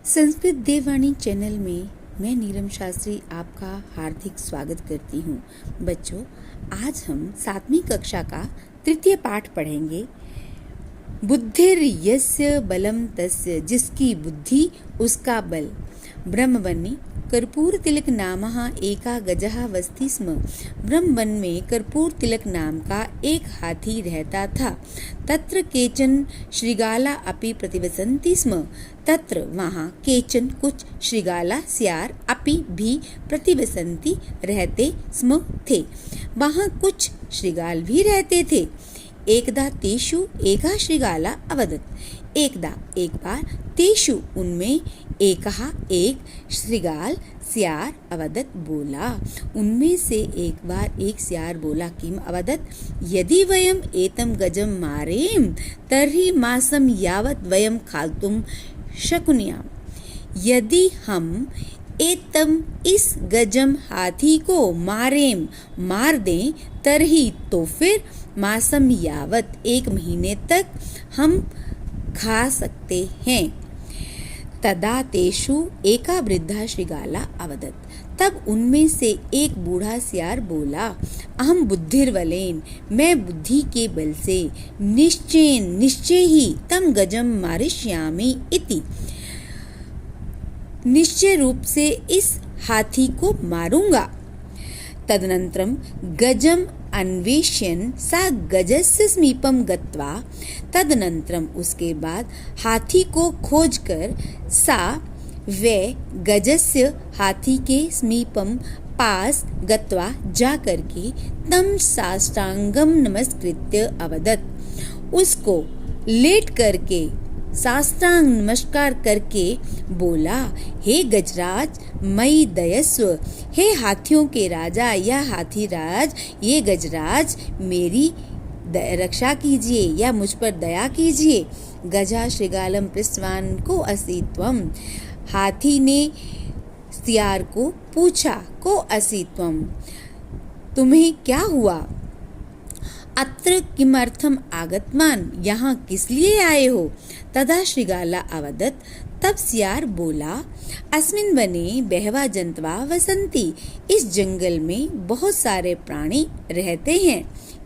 संस्कृत देववाणी चैनल में मैं नीलम शास्त्री आपका हार्दिक स्वागत करती हूँ। बच्चों, आज हम 7वीं कक्षा का तृतीय पाठ पढ़ेंगे। बुद्धिर यस्य बलम तस्य, जिसकी बुद्धि उसका बल। ब्रह्मवन में कर्पूर तिलक नामः एका गजः वसति स्म। ब्रह्मवन में कर्पूर तिलक नाम का एक हाथी रहता था। तत्र केचन श्रृगाला अपि प्रतिवसन्ति स्म। तत्र वहाँ केचन कुछ श्रृगाला स्यार अपि भी प्रतिवसन्ति रहते स्म थे। वहाँ कुछ श्रृगाल भी रहते थे। एकदा तेषु एका श्रृगाला अवदत्। एकदा एक बार तेषु उनमें एकहा एक श्रृगाल स्यार अवदत् बोला। उनमें से एक बार एक स्यार बोला, किम अवदत्? यदि वयम एतम गजम मारेम तर्हि मासम यावत वयम खाल्तुम शकुन्याम। यदि हम इस गजम हाथी को मार दें तरही तो फिर मासम यावत 1 महीने तक हम खा सकते हैं। तदा तेषु एका वृद्धा श्रृगाला अवदत्। तब उनमें से एक बूढ़ा सियार बोला, अहम बुद्धिर्बलेन, मैं बुद्धि के बल से निश्चय ही तम गजम मारिष्यामि इति, निश्चय रूप से इस हाथी को मारूंगा। तदनंतरम गजम अन्वेष्यन् सा गजस्य समीपम गत्वा, तदनंतरम उसके बाद हाथी को खोजकर सा वे गजस्य हाथी के समीपम पास गत्वा जा करके तम साष्टांगम नमस्कृत्य अवदत्। उसको लेट करके साष्टांग नमस्कार करके बोला, हे गजराज मई दयस्व, हे हाथियों के राजा या हाथीराज, ये गजराज मेरी रक्षा कीजिए या मुझ पर दया कीजिए। गजा श्रृगालम पृष्ठवान को असित्वम, हाथी ने सियार को पूछा, को असित्वम, तुम्हें क्या हुआ? अत्र किमर्थम आगतवान, यहाँ किस लिए आए हो? तदा श्रृगाला अवदत्। तब सियार बोला, अस्मिन् वने बहवा जंतवा वसन्ति, इस जंगल में बहुत सारे प्राणी रहते हैं।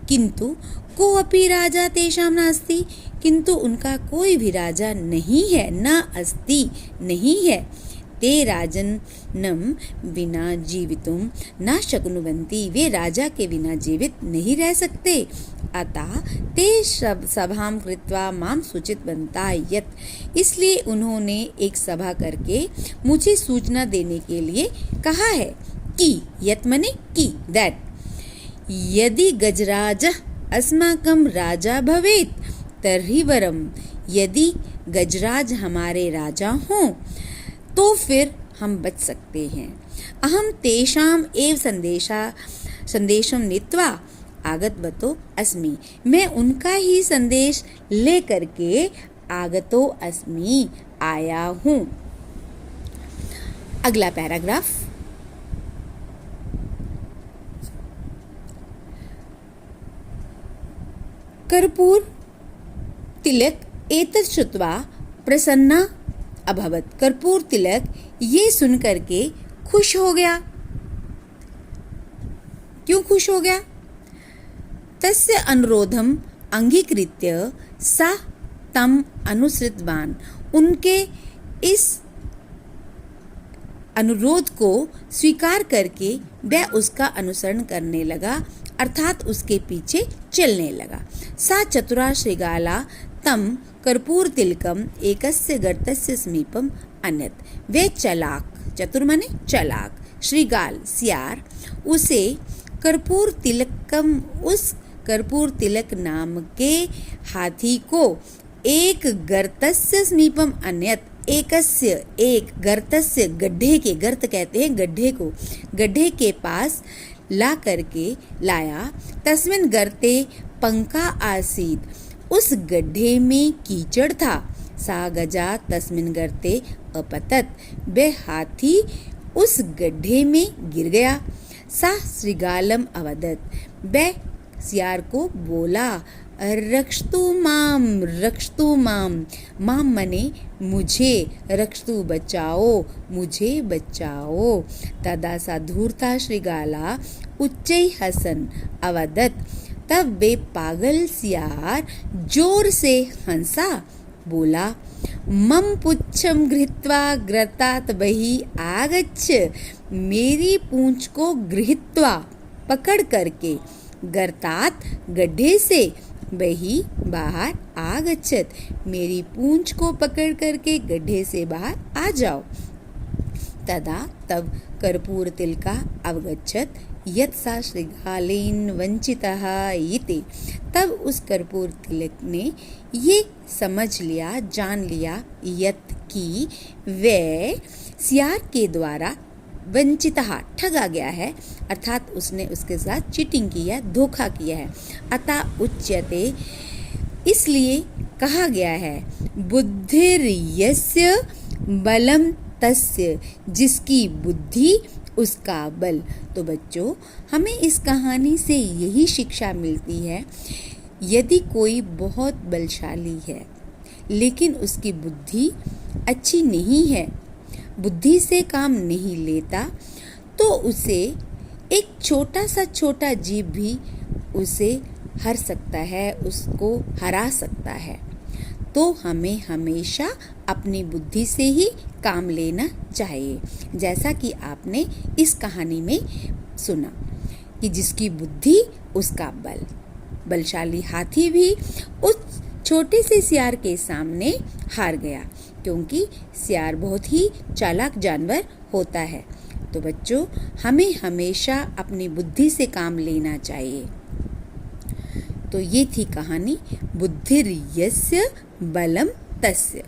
किंतु कोऽपि राजा तेषां नास्ति, किंतु उनका कोई भी राजा नहीं है, न अस्ति नहीं है। ते राजन्नम बिना जीवितुम न शक्नुवन्ति, वे राजा के बिना जीवित नहीं रह सकते। अतः ते सभां कृत्वा माम सूचितवन्ता यत्, इसलिए उन्होंने एक सभा करके मुझे सूचना देने के लिए कहा है कि, यत् मने कि, दैट, यदि गजराज अस्माकं राजा भवेत् तर्हि वरम, यदि गजराज हमारे राजा हों तो फिर हम बच सकते हैं। अहम तेषाम एव संदेशम नीत्वा आगतवतो अस्मि, मैं उनका ही संदेश ले करके आगतो अस्मि, आया हूँ। अगला पैराग्राफ। कर्पूर तिलक एतत् श्रुत्वा प्रसन्ना अभवत। कर्पूर तिलक ये सुन करके खुश हो गया। क्यों खुश हो गया? तस्य अनुरोधम अंगीकृत्य सा तम अनुसृतवान, उनके इस अनुरोध को स्वीकार करके वह उसका अनुसरण करने लगा, अर्थात उसके पीछे चलने लगा। सा चतुरा श्रृगाला तम कर्पूर तिलकम एकस्य गर्तस्य समीपम अन्यत, वे चालाक, चतुर माने चालाक, श्रृगाल सियार उसे कर्पूर तिलकम, उस कर्पूर तिलक नाम के हाथी को एक गर्तस्य समीपम अन्यत, एकस्य एक, गर्तस्य गड्ढे के, गर्त कहते हैं गड्ढे को, गड्ढे के पास ला करके लाया। तस्मिन् गर्ते पंका आसीत, उस गड्ढे में कीचड़ था। सा गजा तस्मिन् गर्ते अपतत, वह हाथी उस गड्ढे में गिर गया। सा श्रृगालम अवदत्, वह सियार को बोला, रक्षतु माम, माम मने मुझे, रक्षतु बचाओ, मुझे बचाओ। तदा सा धूर्ता श्रृगाला उच्चै हसन अवदत्, तब वे पागल सियार जोर से हंसा, बोला, मम पुच्छम गृहीत्वा गर्तात् बहिः आगच्छ, मेरी पूंछ को गृहीत्वा पकड़ करके, गर्तात् गड्ढे से, बहिः बाहर, आगच्छत मेरी पूंछ को पकड़ करके गड्ढे से बाहर आ जाओ। तदा तब कर्पूर तिलका अवगच्छत यत् सा श्रृगालेन वंचितः इति, तब उस कर्पूर तिलक ने ये समझ लिया, जान लिया, यत् की वह सियार के द्वारा वंचितः ठगा गया है, अर्थात उसने उसके साथ चीटिंग की है, धोखा किया है। अतः उच्यते, इसलिए कहा गया है, बुद्धिर्यस्य बलम तस्य, जिसकी बुद्धि उसका बल। तो बच्चों, हमें इस कहानी से यही शिक्षा मिलती है, यदि कोई बहुत बलशाली है लेकिन उसकी बुद्धि अच्छी नहीं है, बुद्धि से काम नहीं लेता, तो उसे एक छोटा जीव भी उसे हर सकता है, उसको हरा सकता है। तो हमें हमेशा अपनी बुद्धि से ही काम लेना चाहिए, जैसा कि आपने इस कहानी में सुना कि जिसकी बुद्धि उसका बल। बलशाली हाथी भी उस छोटे से सियार के सामने हार गया, क्योंकि सियार बहुत ही चालाक जानवर होता है। तो बच्चों, हमें हमेशा अपनी बुद्धि से काम लेना चाहिए। तो ये थी कहानी बुद्धिर्यस्य बलम तस्य।